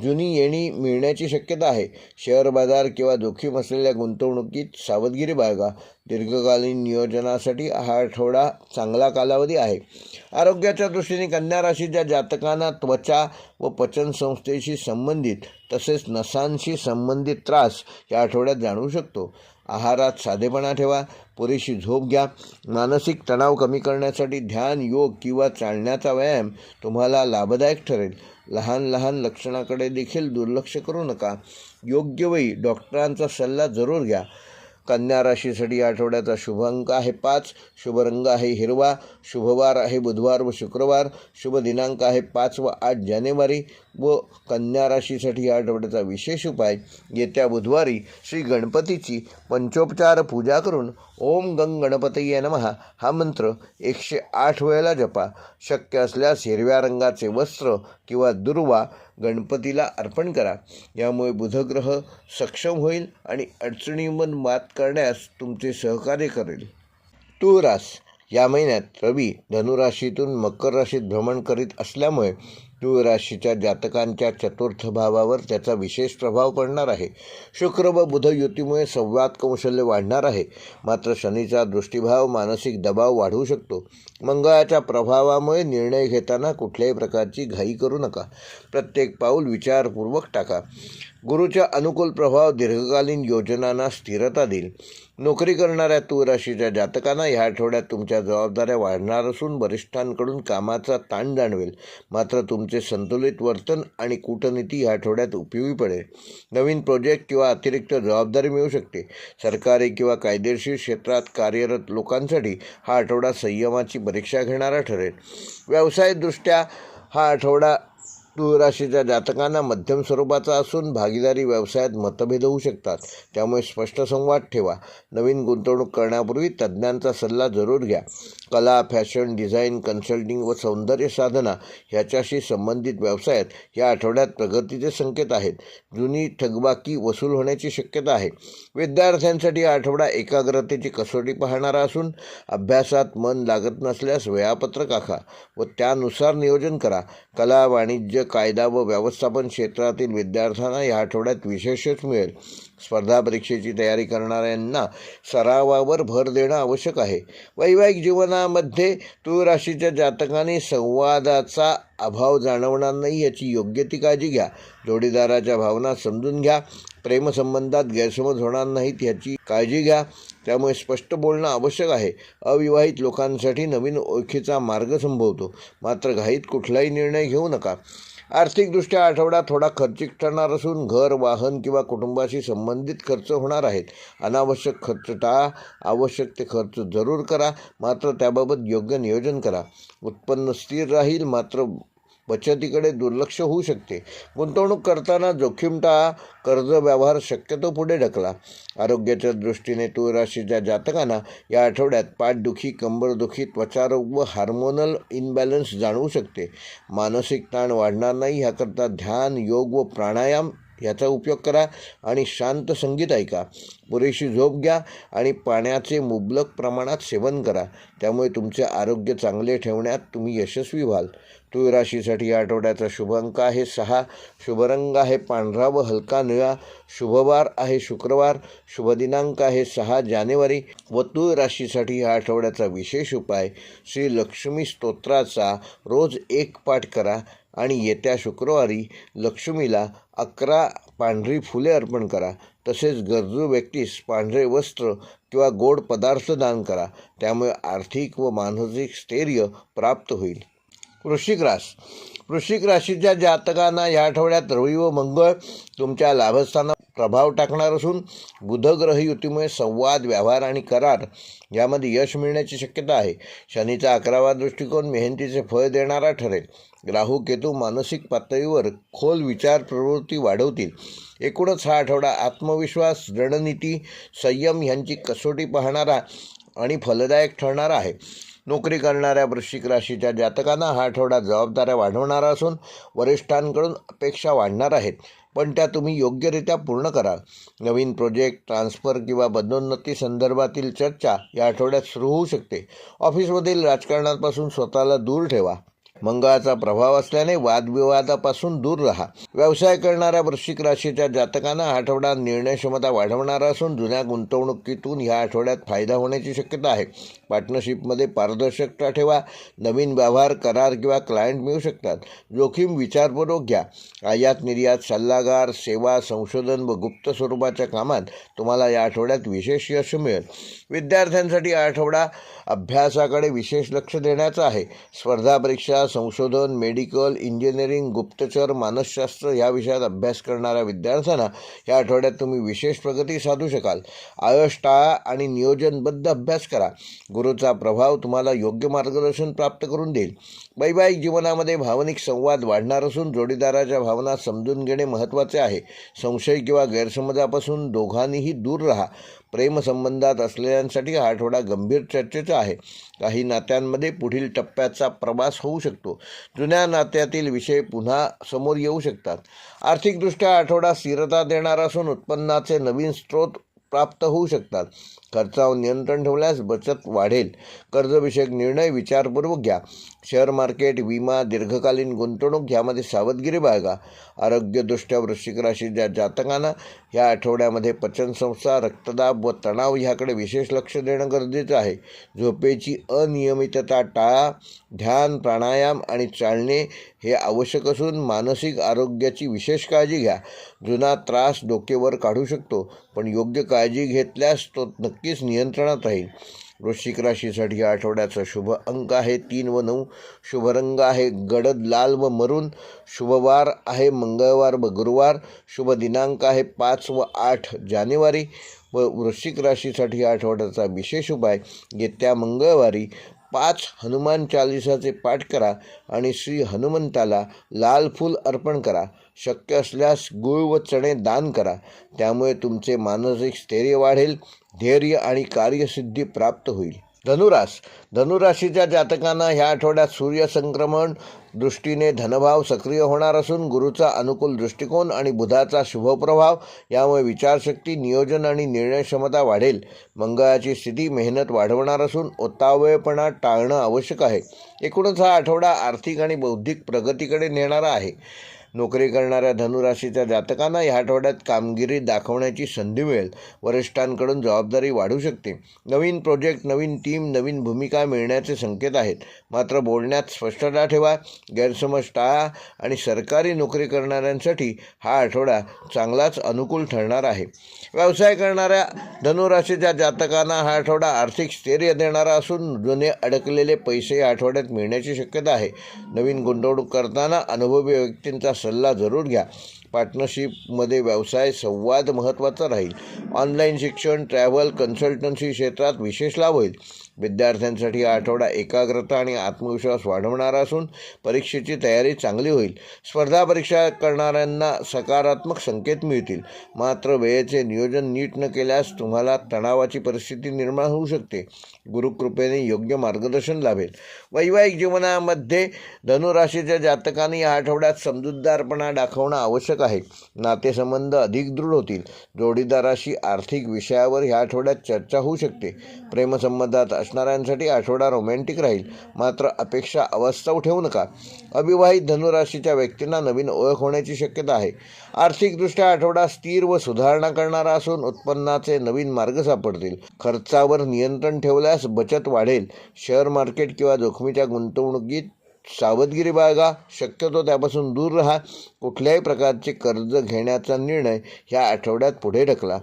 जुनी येणी मिळण्याची शक्यता आहे. शेअर बाजार किंवा जोखीम असलेल्या गुंतवणुकीत सावधगिरी बाळगा. दीर्घकालीन नियोजनासाठी हा आठवडा चांगला कालावधी आहे. आरोग्याच्या दृष्टीने कन्या राशीच्या जातकांना त्वचा व पचन संस्थेशी संबंधित तसेच नसांशी संबंधित त्रास या आठवड्यात जाणवू शकतो. आहारात साधेपणा ठेवा. पुरेशी झोप घ्या. मानसिक तणाव कमी करण्यासाठी ध्यान, योग किंवा चालण्याचा व्यायाम तुम्हाला लाभदायक ठरेल. लहान लहान लक्षणाकडे देखील दुर्लक्ष करू नका. योग्य वेळी डॉक्टरांचा सल्ला जरूर घ्या. कन्या राशीसाठी आठवड्याचा शुभ अंक आहे 5. शुभ रंग आहे हिरवा. शुभवार आहे बुधवार व शुक्रवार. शुभ दिनांक आहे 5 व 8 जानेवारी. व कन्या राशीसाठी या आठवड्याचा विशेष उपाय, येत्या बुधवारी श्री गणपतीची पंचोपचार पूजा करून ओम गंग गणपतये नमः हा मंत्र 108 वेळेला जपा. शक्य असल्यास हिरव्या रंगाचे वस्त्र किंवा दुर्वा गणपतीला अर्पण करा. यामुळे बुधग्रह सक्षम होईल आणि अडचणींवर मात करण्यास तुमचे सहकार्य करेल. तुळ रास. या महिन्यात रवी धनुराशीतून मकर राशीत भ्रमण करीत असल्यामुळे तुळ राशीच्या जातकांच्या चतुर्थ भावावर त्याचा विशेष प्रभाव पडणार आहे. शुक्र व बुध युतीमुळे संवाद कौशल्य वाढणार आहे. मात्र शनीचा दृष्टिभाव मानसिक दबाव वाढवू शकतो. मंगळाच्या प्रभावामुळे निर्णय घेताना कुठल्याही प्रकारची घाई करू नका. प्रत्येक पाऊल विचारपूर्वक टाका. गुरूचा अनुकूल प्रभाव दीर्घकालीन योजनांना स्थिरता देईल. नोकरी करणाऱ्या तुळ राशीच्या जातकांना या आठवड्यात तुमच्या जबाबदाऱ्या वाढणार असून वरिष्ठांकडून कामाचा ताण जाणवेल. मात्र तुमचे संतुलित वर्तन आणि कूटनीती या आठवड्यात उपयोगी पडेल. नवीन प्रोजेक्ट किंवा अतिरिक्त जबाबदारी मिळू शकते. सरकारी किंवा कायदेशीर क्षेत्रात कार्यरत लोकांसाठी हा आठवडा संयमाची परीक्षा घेणारा ठरेल. व्यावसायिकदृष्ट्या हा आठवडा तुळ राशीच्या जातकांना मध्यम स्वरूपाचा असून भागीदारी व्यवसायात मतभेद होऊ शकतात. त्यामुळे स्पष्ट संवाद ठेवा. नवीन गुंतवणूक करण्यापूर्वी तज्ज्ञांचा सल्ला जरूर घ्या. कला, फॅशन, डिझाईन, कन्सल्टिंग व सौंदर्य साधना ह्याच्याशी संबंधित व्यवसायात या आठवड्यात प्रगतीचे संकेत आहेत. जुनी थकबाकी वसूल होण्याची शक्यता आहे. विद्यार्थ्यांसाठी हा आठवडा एकाग्रतेची कसोटी पाहणारा असून अभ्यासात मन लागत नसल्यास वेळापत्रक आखा व त्यानुसार नियोजन करा. कला, वाणिज्य, कायदा व व्यवस्थापन क्षेत्रातील विद्यार्थ्यांना या आठवड्यात विशेष यश मिळेल. स्पर्धा परीक्षेची तयारी करणाऱ्यांना सरावावर भर देणं आवश्यक आहे. वैवाहिक जीवनामध्ये तुळ राशीच्या जातकांनी संवादाचा अभाव जाणवणार नाही याची योग्य ती काळजी घ्या. जोडीदाराच्या भावना समजून घ्या. प्रेमसंबंधात गैरसमज होणार नाहीत याची काळजी घ्या. त्यामुळे स्पष्ट बोलणं आवश्यक आहे. अविवाहित लोकांसाठी नवीन ओळखीचा मार्ग संभवतो. मात्र घाईत कुठलाही निर्णय घेऊ नका. आर्थिकदृष्ट्या आठवडा थोडा खर्चिक ठरणार असून घर, वाहन किंवा कुटुंबाशी संबंधित खर्च होणार आहेत. अनावश्यक खर्च टाळा. आवश्यक ते खर्च जरूर करा, मात्र त्याबाबत योग्य नियोजन करा. उत्पन्न स्थिर राहील, मात्र बचतीकडे दुर्लक्ष होऊ शकते. गुंतवणूक करताना जोखीम टाळा. कर्ज व्यवहार शक्यतो पुढे ढकला. आरोग्याच्या दृष्टीने तुळ राशीच्या जातकांना या आठवड्यात पाठदुखी, कंबरदुखी, त्वचारोग व हार्मोनल इनबॅलन्स जाणवू शकते. मानसिक ताण वाढणार नाही याकरता ध्यान, योग व प्राणायाम याचा उपयोग करा आणि शांत संगीत ऐका. पुरेशी झोप घ्या आणि पाण्याचे मुबलक प्रमाणात सेवन करा. त्यामुळे तुमचे आरोग्य चांगले ठेवण्यात तुम्ही यशस्वी व्हाल. तुळ राशीसाठी या आठवड्याचा शुभ अंक आहे 6. शुभ रंग आहे पांढरा व हलका निळा. शुभवार आहे शुक्रवार. शुभ दिनांक आहे 6 जानेवारी. व तुळ राशीसाठी या आठवड्याचा विशेष उपाय, श्री लक्ष्मी स्तोत्राचा रोज 1 पाठ करा आणि येत्या शुक्रवारी लक्ष्मीला 11 पांढरी फुले अर्पण करा. तसेच गरजू व्यक्तीस पांढरे वस्त्र किंवा गोड पदार्थ दान करा. त्यामुळे आर्थिक व मानसिक स्थैर्य प्राप्त होईल. वृश्चिक रास. वृश्चिक राशीच्या जातकांना या आठवड्यात रवी व मंगळ तुमच्या लाभस्थानात प्रभाव टाकणार असून बुधग्रह युतीमुळे संवाद, व्यवहार आणि करार यामध्ये यश मिळण्याची शक्यता आहे. शनीचा 11वा दृष्टिकोन मेहनतीचे फळ देणारा ठरेल. राहू, केतू मानसिक पातळीवर खोल विचार प्रवृत्ती वाढवतील. एकूणच हा आठवडा आत्मविश्वास, रणनीती, संयम यांची कसोटी पाहणारा आणि फलदायक ठरणारा आहे. नोकरी करणाऱ्या वृश्चिक राशीच्या जातकांना हा आठवडा जबाबदाऱ्या वाढवणारा असून वरिष्ठांकडून अपेक्षा वाढणार आहेत, पण त्या तुम्ही योग्यरित्या पूर्ण करा. नवीन प्रोजेक्ट, ट्रान्सफर किंवा पदोन्नती संदर्भातील चर्चा या आठवड्यात सुरू होऊ शकते. ऑफिसमधील राजकारणापासून स्वतःला दूर ठेवा मंगळाचा प्रभाव असल्याने वादविवादापासून दूर राहा. व्यवसाय करणाऱ्या वृश्चिक राशीच्या जातकांना हा आठवडा निर्णय क्षमता वाढवणारा असून जुन्या गुंतवणुकीतून ह्या आठवड्यात फायदा होण्याची शक्यता आहे. पार्टनरशिपमध्ये पारदर्शकता ठेवा. नवीन व्यवहार, करार किंवा क्लायंट मिळू शकतात. जोखीम विचारपूर्वक घ्या. आयात निर्यात, सल्लागार, सेवा, संशोधन व गुप्त स्वरूपाच्या कामात तुम्हाला या आठवड्यात विशेष यश मिळेल. विद्यार्थ्यांसाठी हा आठवडा अभ्यासाकडे विशेष लक्ष देण्याचा आहे. स्पर्धा परीक्षा, संशोधन, मेडिकल, इंजिनिअरिंग, गुप्तचर, मानसशास्त्र या विषयात अभ्यास करणाऱ्या विद्यार्थ्यांना या आठवड्यात तुम्ही विशेष प्रगती साधू शकाल. आळस टाळा आणि नियोजनबद्ध अभ्यास करा. गुरुचा प्रभाव तुम्हाला योग्य मार्गदर्शन प्राप्त करून देईल. वैवाहिक जीवनामध्ये भावनिक संवाद वाढणार असून जोडीदाराच्या भावना समजून घेणे महत्त्वाचे आहे. संशय किंवा गैरसमजापासून दोघांनीही दूर राहा. प्रेमसंबंधात असलेल्यांसाठी हा आठवडा गंभीर चर्चेचा आहे. काही नात्यांमध्ये पुढील टप्प्याचा प्रवास होऊ शकतो. जुन्या नात्यातील विषय पुन्हा समोर येऊ शकतात. आर्थिकदृष्ट्या आठवडा स्थिरता देणारा असून उत्पन्नाचे नवीन स्रोत प्राप्त होऊ शकतात. खर्चावर नियंत्रण ठेवल्यास बचत वाढेल. कर्जविषयक निर्णय विचारपूर्वक घ्या. शेअर मार्केट, विमा, दीर्घकालीन गुंतवणूक यामध्ये सावधगिरी बाळगा. आरोग्यदृष्ट्या वृश्चिक राशीच्या जातकांना या आठवड्यामध्ये पचनसंस्था, रक्तदाब व तणाव ह्याकडे विशेष लक्ष देणं गरजेचं आहे. झोपेची अनियमितता टाळा. ध्यान, प्राणायाम आणि चालणे हे आवश्यक असून मानसिक आरोग्याची विशेष काळजी घ्या. जुना त्रास डोकेवर काढू शकतो, पण योग्य काळजी घेतल्यास तो नक्कीच नियंत्रणात राहील. वृश्चिक राशीसाठी या आठवड्याचा शुभ अंक आहे 3 व 9. शुभ रंग आहे गडद लाल व मरून. शुभवार आहे मंगळवार व गुरुवार. शुभ दिनांक आहे 5 व 8 जानेवारी. व वृश्चिक राशीसाठी या आठवड्याचा विशेष उपाय: येत्या मंगळवारी 5 हनुमान चालिसाचे पाठ करा आणि श्री हनुमंताला लाल फूल अर्पण करा. शक्य असल्यास गूळ व चणे दान करा. त्यामुळे तुमचे मानसिक स्थैर्य वाढेल. धैर्य आणि कार्यसिद्धी प्राप्त होईल. धनुराशीच्या जातकांना ह्या आठवड्यात सूर्यसंक्रमण दृष्टीने धनभाव सक्रिय होणार असून गुरुचा अनुकूल दृष्टिकोन आणि बुधाचा शुभप्रभाव यामुळे विचारशक्ती, नियोजन आणि निर्णय क्षमता वाढेल. मंगळाची स्थिती मेहनत वाढवणार असून उतावळेपणा टाळणं आवश्यक आहे. एकूणच हा आठवडा आर्थिक आणि बौद्धिक प्रगतीकडे नेणारा आहे. नोकरी करणाऱ्या धनुराशीच्या जातकांना या आठवड्यात कामगिरी दाखवण्याची संधी मिळेल. वरिष्ठांकडून जबाबदारी वाढू शकते. नवीन प्रोजेक्ट, नवीन टीम, नवीन भूमिका मिळण्याचे संकेत आहेत. मात्र बोलण्यात स्पष्टता ठेवा. गैरसमज टाळा आणि सरकारी नोकरी करणाऱ्यांसाठी हा आठवडा चांगलाच अनुकूल ठरणार आहे. व्यवसाय करणाऱ्या धनुराशीच्या जातकांना हा आठवडा आर्थिक स्थैर्य देणारा असून जुने अडकलेले पैसे या आठवड्यात मिळण्याची शक्यता आहे. नवीन गुंतवणूक करताना अनुभवी व्यक्तींचा सल्ला जरूर घ्या. पार्टनरशिपमध्ये व्यवसाय संवाद महत्त्वाचा राहील. ऑनलाईन शिक्षण, ट्रॅव्हल, कन्सल्टन्सी क्षेत्रात विशेष लाभ होईल. विद्यार्थ्यांसाठी हा आठवडा एकाग्रता आणि आत्मविश्वास वाढवणारा असून परीक्षेची तयारी चांगली होईल. स्पर्धा परीक्षा करणाऱ्यांना सकारात्मक संकेत मिळतील. मात्र वेळेचे नियोजन नीट न केल्यास तुम्हाला तणावाची परिस्थिती निर्माण होऊ शकते. गुरुकृपेने योग्य मार्गदर्शन लाभेल. वैवाहिक जीवनामध्ये धनुराशीच्या जातकांनी या आठवड्यात समजूतदारपणा दाखवणं आवश्यक आहे. नातेसंबंध अधिक दृढ होतील. जोडीदाराशी आर्थिक विषयावर ह्या आठवड्यात चर्चा होऊ शकते. प्रेमसंबंधात असणाऱ्यांसाठी आठवडा रोमॅन्टिक राहील. मात्र अपेक्षा अवास्तव ठेवू नका. अविवाहित धनुराशीच्या व्यक्तींना नवीन ओळख होण्याची शक्यता आहे. आर्थिकदृष्ट्या आठवडा स्थिर व सुधारणा करणारा असून उत्पन्नाचे नवीन मार्ग सापडतील. खर्चावर नियंत्रण ठेवल्यास बचत वाढेल. शेअर मार्केट किंवा जोखमीच्या गुंतवणुकीत सावधगिरी बाळगा. शक्यतो त्यापासून दूर राहा. कुठल्याही प्रकारचे कर्ज घेण्याचा निर्णय ह्या आठवड्यात पुढे ढकला.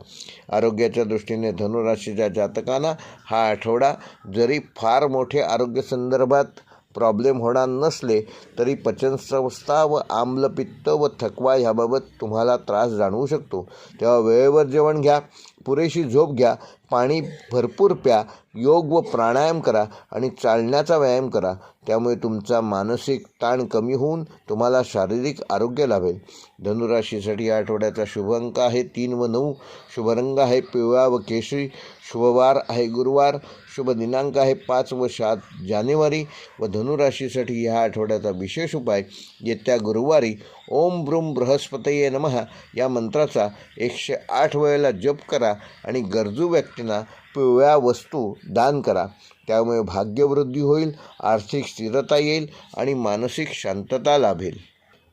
आरोग्याच्या दृष्टीने धनुराशीच्या जातकांना हा आठवडा जरी फार मोठे आरोग्यसंदर्भात प्रॉब्लेम होणार नसले तरी पचनसंस्था व आम्लपित्त व थकवा ह्याबाबत तुम्हाला त्रास जाणवू शकतो. तेव्हा वेळेवर जेवण घ्या. पुरेशी झोप घ्या. पाणी भरपूर प्या. योग व प्राणायाम करा आणि चालण्याचा व्यायाम करा. त्यामुळे तुमचा मानसिक ताण कमी होऊन तुम्हाला शारीरिक आरोग्य लाभेल. धनुराशीसाठी या आठवड्याचा शुभ अंक आहे 3 व 9. शुभ रंग आहे पिवळा व केशरी. शुभवार आहे गुरुवार. शुभ दिनांक आहे 5 व 7 जानेवारी. व धनुराशीसाठी ह्या आठवड्याचा विशेष उपाय: येत्या गुरुवारी ओम ब्रूम बृहस्पतये नमः या मंत्राचा 108 वेळेला जप करा आणि गरजू व्यक्तींना पिवळ्या वस्तू दान करा. त्यामुळे भाग्यवृद्धी होईल, आर्थिक स्थिरता येईल आणि मानसिक शांतता लाभेल.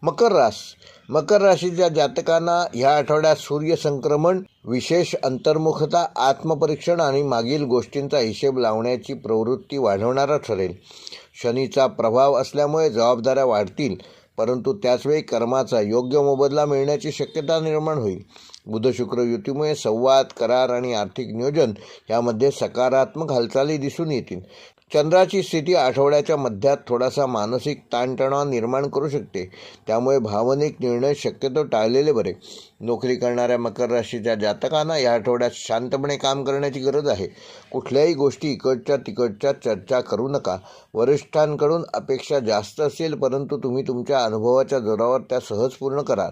मकर राशीच्या जातकांना ह्या आठवड्यात सूर्यसंक्रमण, विशेष अंतर्मुखता, आत्मपरीक्षण आणि मागील गोष्टींचा हिशेब लावण्याची प्रवृत्ती वाढवणारा ठरेल. शनीचा प्रभाव असल्यामुळे जबाबदाऱ्या वाढतील, परंतु त्याचवेळी कर्माचा योग्य मोबदला मिळण्याची शक्यता निर्माण होईल. बुध शुक्र युतीमुळे संवाद, करार आणि आर्थिक नियोजन यामध्ये सकारात्मक हालचाली दिसून येतील. चंद्राची स्थिती आठवड्याच्या मध्यात थोडासा मानसिक ताणतणाव निर्माण करू शकते, त्यामुळे भावनिक निर्णय शक्यतो टाळलेले बरे. नोकरी करणाऱ्या मकर राशीच्या जातकांना या आठवड्यात शांतपणे काम करण्याची गरज आहे. कुठल्याही गोष्टी इकडच्या तिकडच्या चर्चा करू नका. वरिष्ठांकडून अपेक्षा जास्त असेल, परंतु तुम्ही तुमच्या अनुभवाच्या जोरावर त्या सहज पूर्ण कराल.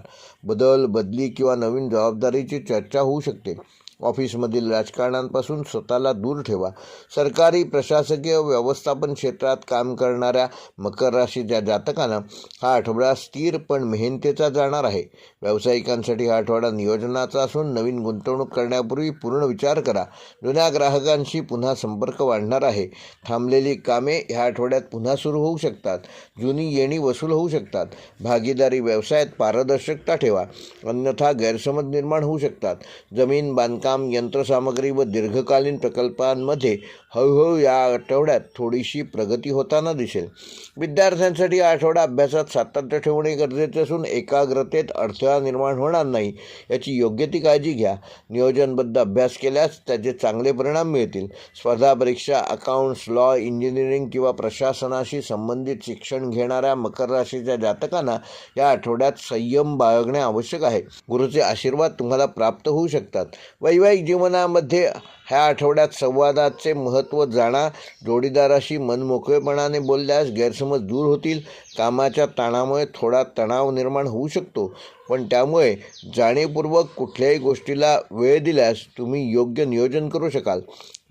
बदली किंवा नवीन जबाबदारीची चर्चा होऊ शकते. ऑफिसमधील राजकारणांपासून स्वतःला दूर ठेवा. सरकारी, प्रशासकीय, व्यवस्थापन क्षेत्रात काम करणाऱ्या मकर राशीच्या जातकांना हा आठवडा स्थिर पण मेहनतीचा जाणार आहे. व्यावसायिकांसाठी हा आठवडा नियोजनाचा असून नवीन गुंतवणूक करण्यापूर्वी पूर्ण विचार करा. जुन्या ग्राहकांशी पुन्हा संपर्क वाढणार आहे. थांबलेली कामे ह्या आठवड्यात पुन्हा सुरू होऊ शकतात. जुनी येणी वसूल होऊ शकतात. भागीदारी व्यवसायात पारदर्शकता ठेवा, अन्यथा गैरसमज निर्माण होऊ शकतात. जमीन, बांधकाम, यंत्रसामग्री व दीर्घकालीन प्रकल्पांमध्ये हळूहळू या आठवड्यात थोडीशी प्रगती होताना दिसेल. विद्यार्थ्यांसाठी हा आठवडा अभ्यासात सातत्य ठेवणे गरजेचे असून एकाग्रतेत अडथळा निर्माण होणार नाही याची योग्य ती काळजी घ्या. नियोजनबद्ध अभ्यास केल्यास त्याचे चांगले परिणाम मिळतील. स्पर्धा परीक्षा, अकाउंट्स, लॉ, इंजिनिअरिंग किंवा प्रशासनाशी संबंधित शिक्षण घेणाऱ्या मकर राशीच्या जातकांना या आठवड्यात संयम बाळगणे आवश्यक आहे. गुरुचे आशीर्वाद तुम्हाला प्राप्त होऊ शकतात. वैवाहिक जीवनामध्ये ह्या आठवड्यात संवादाचे महत्त्व जाणा. जोडीदाराशी मनमोकळेपणाने बोलल्यास गैरसमज दूर होतील. कामाच्या ताणामुळे थोडा तणाव निर्माण होऊ शकतो, पण त्यामुळे जाणीवपूर्वक कुठल्याही गोष्टीला वेळ दिल्यास तुम्ही योग्य नियोजन करू शकाल.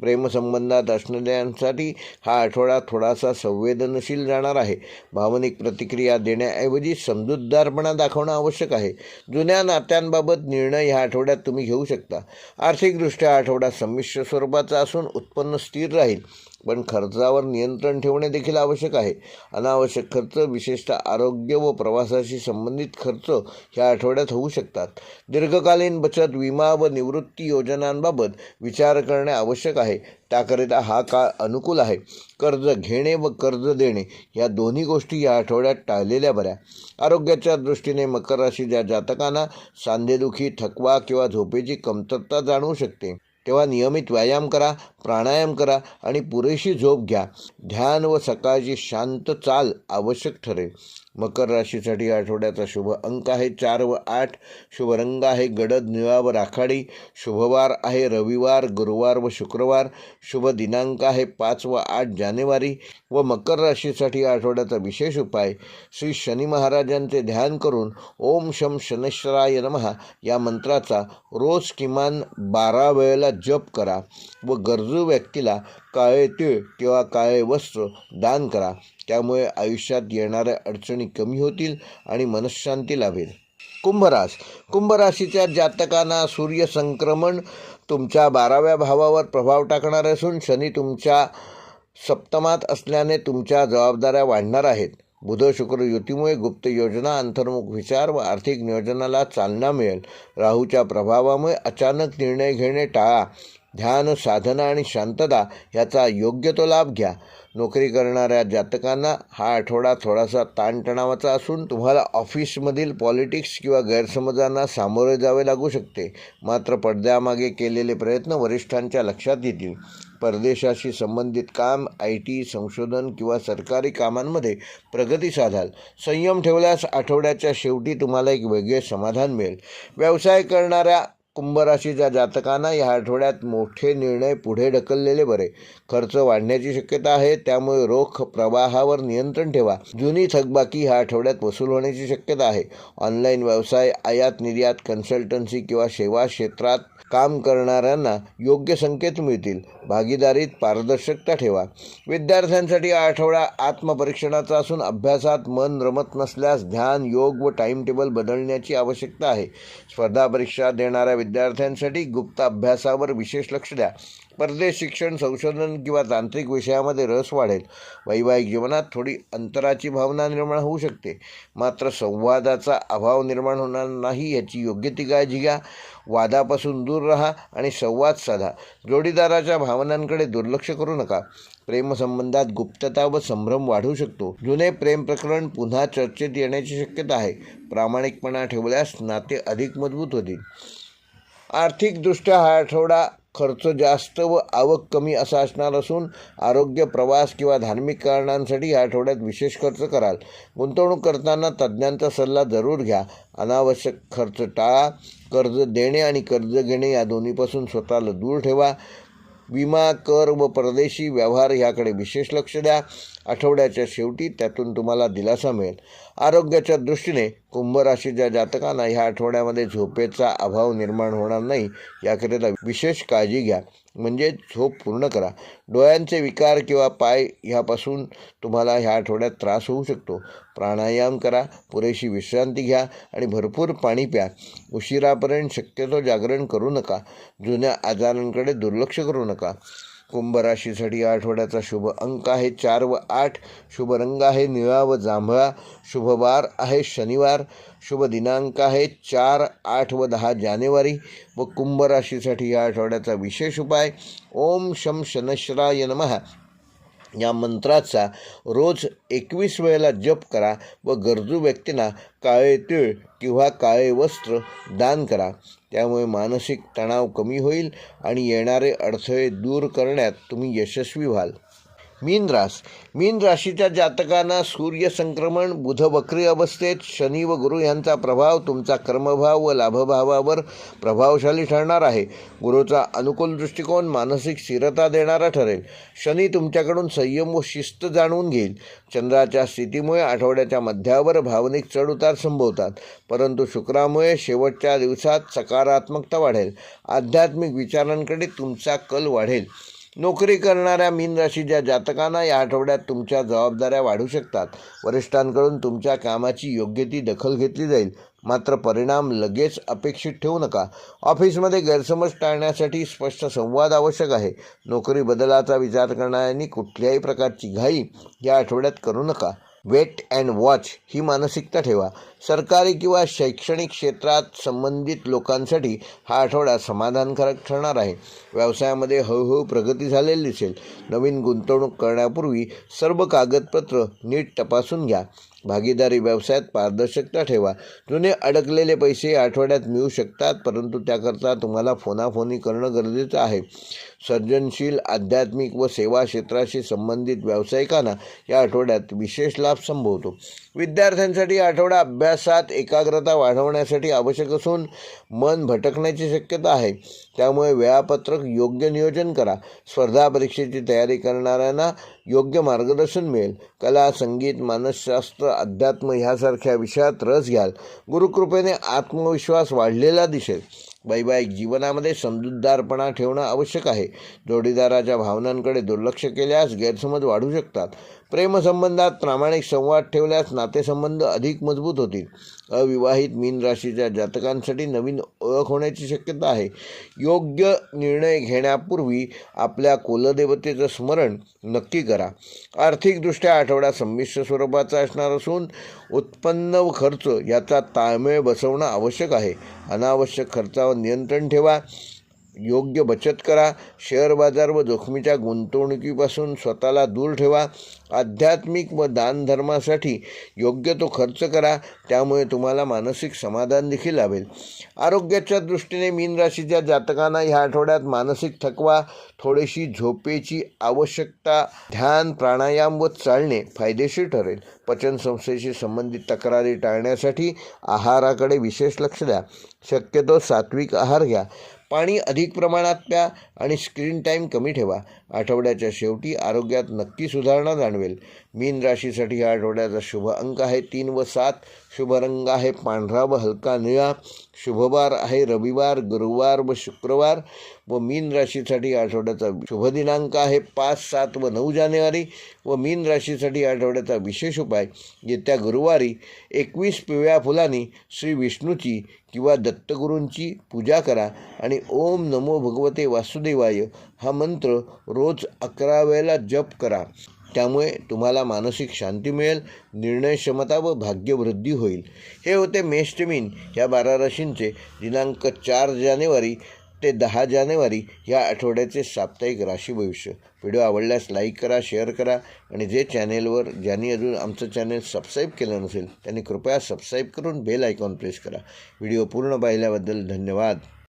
प्रेमसंबंधात असणाऱ्यांसाठी हा आठवडा थोडासा संवेदनशील जाणार आहे. भावनिक प्रतिक्रिया देण्याऐवजी समजूतदारपणा दाखवणं आवश्यक आहे. जुन्या नात्यांबाबत निर्णय ह्या आठवड्यात तुम्ही घेऊ शकता. आर्थिकदृष्ट्या हा आठवडा संमिश्र स्वरूपाचा असून उत्पन्न स्थिर राहील, पण खर्चावर नियंत्रण ठेवणे देखील आवश्यक आहे. अनावश्यक खर्च, विशेषतः आरोग्य व प्रवासाशी संबंधित खर्च ह्या आठवड्यात होऊ शकतात. दीर्घकालीन बचत, विमा व निवृत्ती योजनांबाबत विचार करणे आवश्यक आहे. त्याकरिता हा काळ अनुकूल आहे. कर्ज घेणे व कर्ज देणे या दोन्ही गोष्टी या आठवड्यात टाळलेल्या बऱ्या. आरोग्याच्या दृष्टीने मकर राशीच्या जातकांना सांधेदुखी, थकवा किंवा झोपेची कमतरता जाणवू शकते. तेव्हा नियमित व्यायाम करा, प्राणायाम करा आणि पुरेशी झोप घ्या. ध्यान व सकाळची शांत चाल आवश्यक ठरेल. मकर राशीसाठी आठवड्याचा शुभ अंक आहे 4 व 8. शुभ रंग आहे गडद, निळा व राखाडी. शुभवार आहे रविवार, गुरुवार व शुक्रवार. शुभ दिनांक आहे 5 व 8 जानेवारी. व मकर राशीसाठी आठवड्याचा विशेष उपाय, श्री शनी महाराजांचे ध्यान करून ओम शम शनेश्वराय नमः या मंत्राचा रोज किमान 12 वेळेला जप करा व गरजू व्यक्तीला काळे तीळ किंवा काळे वस्त्र दान करा. त्यामुळे आयुष्यात येणाऱ्या अडचणी कमी होतील आणि मनःशांती लाभेल. कुंभ राशीच्या जातकांना सूर्यसंक्रमण तुमच्या 12व्या भावावर प्रभाव टाकणार असून शनी तुमच्या सप्तमात असल्याने तुमच्या जबाबदाऱ्या वाढणार आहेत. बुध शुक्र युतीमुळे गुप्त योजना, अंतर्मुख विचार व आर्थिक नियोजनाला चालना मिळेल. राहूच्या प्रभावामुळे अचानक निर्णय घेणे टाळा. ध्यान, साधना आणि शांतता याचा योग्य तो लाभ घ्या. नोकरी करणाऱ्या जातकांना हा आठवडा थोडासा ताणतणावाचा असून तुम्हाला ऑफिसमधील पॉलिटिक्स किंवा गैरसमजांना सामोरे जावे लागू शकते. मात्र पडद्यामागे केलेले प्रयत्न वरिष्ठांच्या लक्षात येतील. परदेशाशी संबंधित काम, IT, संशोधन किंवा सरकारी कामांमध्ये प्रगती साधाल. संयम ठेवल्यास आठवड्याच्या शेवटी तुम्हाला एक वेगळे समाधान मिळेल. व्यवसाय करणाऱ्या कुंभ राशीच्या जातकांना या आठवड्यात मोठे निर्णय पुढे ढकललेले बरे. खर्च वाढण्याची शक्यता आहे, त्यामुळे रोख प्रवाहावर नियंत्रण ठेवा. जुनी थकबाकी ह्या आठवड्यात वसूल होण्याची शक्यता आहे. ऑनलाईन व्यवसाय, आयात निर्यात, कन्सल्टन्सी किंवा सेवा क्षेत्रात काम करणाऱ्यांना योग्य संकेत मिळतील. भागीदारीत पारदर्शकता ठेवा. विद्यार्थ्यांसाठी हा आठवडा आत्मपरीक्षणाचा असून अभ्यासात मन रमत नसल्यास ध्यान, योग व टाईम टेबल बदलण्याची आवश्यकता आहे. स्पर्धा परीक्षा देणाऱ्या विद्यार्थ्यांसाठी गुप्त अभ्यासावर विशेष लक्ष द्या. परदेश शिक्षण, संशोधन किंवा तांत्रिक विषयामध्ये रस वाढेल. वैवाहिक जीवनात थोडी अंतराची भावना निर्माण होऊ शकते, मात्र संवादाचा अभाव निर्माण होणार नाही याची योग्य ती काळजी घ्या. वादापासून दूर राहा आणि संवाद साधा. जोडीदाराच्या भावनांकडे दुर्लक्ष करू नका. प्रेमसंबंधात गुप्तता व संभ्रम वाढू शकतो. जुने प्रेम प्रकरण पुन्हा चर्चेत येण्याची शक्यता आहे. प्रामाणिकपणा ठेवल्यास नाते अधिक मजबूत होतील. आर्थिकदृष्ट्या हा आठवडा खर्च जास्त व आवक कमी असा असणार असून आरोग्य, प्रवास किंवा धार्मिक कारणांसाठी या आठवड्यात विशेष खर्च कराल. गुंतवणूक करताना तज्ज्ञांचा सल्ला जरूर घ्या. अनावश्यक खर्च टाळा. कर्ज देणे आणि कर्ज घेणे या दोन्हीपासून स्वतःला दूर ठेवा. विमा, कर व परदेशी व्यवहार याकडे विशेष लक्ष द्या. आठवड्याच्या शेवटी त्यातून तुम्हाला दिलासा मिळेल. आरोग्याच्या दृष्टीने कुंभ राशीच्या जातकांना ह्या आठवड्यामध्ये झोपेचा अभाव निर्माण होणार नाही याकरिता विशेष काळजी घ्या, म्हणजे झोप पूर्ण करा. डोळ्यांचे विकार किंवा पाय ह्यापासून तुम्हाला ह्या आठवड्यात त्रास होऊ शकतो. प्राणायाम करा, पुरेशी विश्रांती घ्या आणि भरपूर पाणी प्या. उशिरापर्यंत शक्यतो जागरण करू नका. जुन्या आजारांकडे दुर्लक्ष करू नका. कुंभ राशीसाठी या आठवड्याचा शुभ अंक आहे 4 व 8. शुभ रंग आहे निळा व जांभळा. शुभ वार आहे शनिवार. शुभ दिनांक आहे 4, 8 व 10 जानेवारी. व कुंभ राशीसाठी या आठवड्याचा विशेष उपाय ओम शं शनैश्चराय नमः या मंत्राचा रोज 21 वेळेला जप करा व गरजू व्यक्तींना काळे तीळ किंवा काळे वस्त्र दान करा. त्यामुळे मानसिक तणाव कमी होईल आणि येणारे अडथळे दूर करण्यात तुम्ही यशस्वी व्हाल. मीन राशीच्या जातकांना सूर्य संक्रमण, बुध वक्री अवस्थेत, शनी व गुरु यांचा प्रभाव तुमचा कर्मभाव व लाभभावावर प्रभावशाली ठरणार आहे. गुरुचा अनुकूल दृष्टिकोन मानसिक स्थिरता देणारा ठरेल. शनी तुमच्याकडून संयम व शिस्त जाणून घेईल. चंद्राच्या स्थितीमुळे आठवड्याच्या मध्यावर भावनिक चढउतार संभवतात, परंतु शुक्रामुळे शेवटच्या दिवसात सकारात्मकता वाढेल. आध्यात्मिक विचारांकडे तुमचा कल वाढेल. नोकरी करणाऱ्या मीन राशीच्या जातकांना या आठवड्यात तुमच्या जबाबदाऱ्या वाढू शकतात. वरिष्ठांकडून तुमच्या कामाची योग्य ती दखल घेतली जाईल, मात्र परिणाम लगेच अपेक्षित ठेवू नका. ऑफिसमध्ये गैरसमज टाळण्यासाठी स्पष्ट संवाद आवश्यक आहे. नोकरी बदलाचा विचार करणाऱ्यांनी कुठल्याही प्रकारची घाई या आठवड्यात करू नका. वेट अँड वॉच ही मानसिकता ठेवा. सरकारी किंवा शैक्षणिक क्षेत्रात संबंधित लोकांसाठी हा आठवडा समाधानकारक ठरणार आहे. व्यवसायामध्ये हळूहळू प्रगती झालेली दिसेल. नवीन गुंतवणूक करण्यापूर्वी सर्व कागदपत्र नीट तपासून घ्या. भागीदारी व्यवसायात पारदर्शकता ठेवा. जुने अडकलेले पैसे आठवड्यात मिळू शकतात, परंतु त्याकरता तुम्हाला फोनाफोनी करणं गरजेचं आहे. सर्जनशील, आध्यात्मिक व सेवा क्षेत्राशी संबंधित व्यावसायिकांना या आठवड्यात विशेष लाभ संभवतो. विद्यार्थ्यांसाठी आठवडा अभ्यासात एकाग्रता वाढवण्यासाठी आवश्यक असून मन भटकण्याची शक्यता आहे. त्यामुळे वेळापत्रक योग्य नियोजन करा. स्पर्धा परीक्षेची तयारी करणाऱ्यांना योग्य मार्गदर्शन मिळेल. कला, संगीत, मानसशास्त्र, अध्यात्म ह्यासारख्या विषयात रस घ्याल. गुरुकृपेने आत्मविश्वास वाढलेला दिसेल. वैवाहिक जीवनामध्ये समजूतदारपणा ठेवणं आवश्यक आहे. जोडीदाराच्या भावनांकडे दुर्लक्ष केल्यास गैरसमज वाढू शकतात. प्रेमसंबंधात प्रामाणिक संवाद ठेवल्यास नातेसंबंध अधिक मजबूत होतील. अविवाहित मीन राशीच्या जातकांसाठी नवीन ओळख होण्याची शक्यता आहे. योग्य निर्णय घेण्यापूर्वी आपल्या कुलदेवतेचं स्मरण नक्की करा. आर्थिकदृष्ट्या आठवडा संमिश्र स्वरूपाचा असणार असून उत्पन्न व खर्च याचा ताळमेळ बसवणं आवश्यक आहे. अनावश्यक खर्चावर नियंत्रण ठेवा. योग्य बचत करा. शेअर बाजार व जोखमीच्या गुंतवणुकीपासून स्वतःला दूर ठेवा. आध्यात्मिक व दानधर्मासाठी योग्य तो खर्च करा. त्यामुळे तुम्हाला मानसिक समाधान देखील लाभेल. आरोग्याच्या दृष्टीने मीन राशीच्या जातकांना ह्या आठवड्यात मानसिक थकवा, थोडीशी झोपेची आवश्यकता, ध्यान, प्राणायाम व चालणे फायदेशीर ठरेल. पचनसंस्थेशी संबंधित तक्रारी टाळण्यासाठी आहाराकडे विशेष लक्ष द्या. शक्यतो सात्विक आहार घ्या. पाणी अधिक प्रमाणात प्या आणि स्क्रीन टाईम कमी ठेवा. आठवड्याच्या शेवटी आरोग्यात नक्की सुधारणा जाणवेल. मीन राशीसाठी या आठवड्याचा शुभ अंक आहे 3 व 7. शुभ रंग आहे पांढरा व हलका निळा. शुभवार आहे रविवार, गुरुवार व शुक्रवार. व मीन राशीसाठी आठवड्याचा शुभ दिनांक आहे 5, 7 व 9 जानेवारी. व मीन राशीसाठी आठवड्याचा विशेष उपाय येत्या गुरुवारी 21 पिवळ्या फुलांनी श्री विष्णूची किंवा दत्तगुरूंची पूजा करा आणि ओम नमो भगवते वासुदेवाय हा मंत्र रोज 11 वेळेला जप करा. त्यामुळे तुम्हाला मानसिक शांती मिळेल, निर्णय क्षमता व भाग्यवृद्धी होईल. हे होते मेष ते मीन ह्या 12 राशींचे दिनांक 4 जानेवारी ते 10 जानेवारी या आठवड्याचे साप्ताहिक राशी भविष्य. व्हिडिओ आवडल्यास लाईक करा, शेअर करा आणि जे चॅनेलवर ज्यांनी अजून आमचं चॅनेल सबस्क्राईब केलं नसेल त्यांनी कृपया सबस्क्राईब करून बेल आयकॉन प्रेस करा. व्हिडिओ पूर्ण पाहिल्याबद्दल धन्यवाद.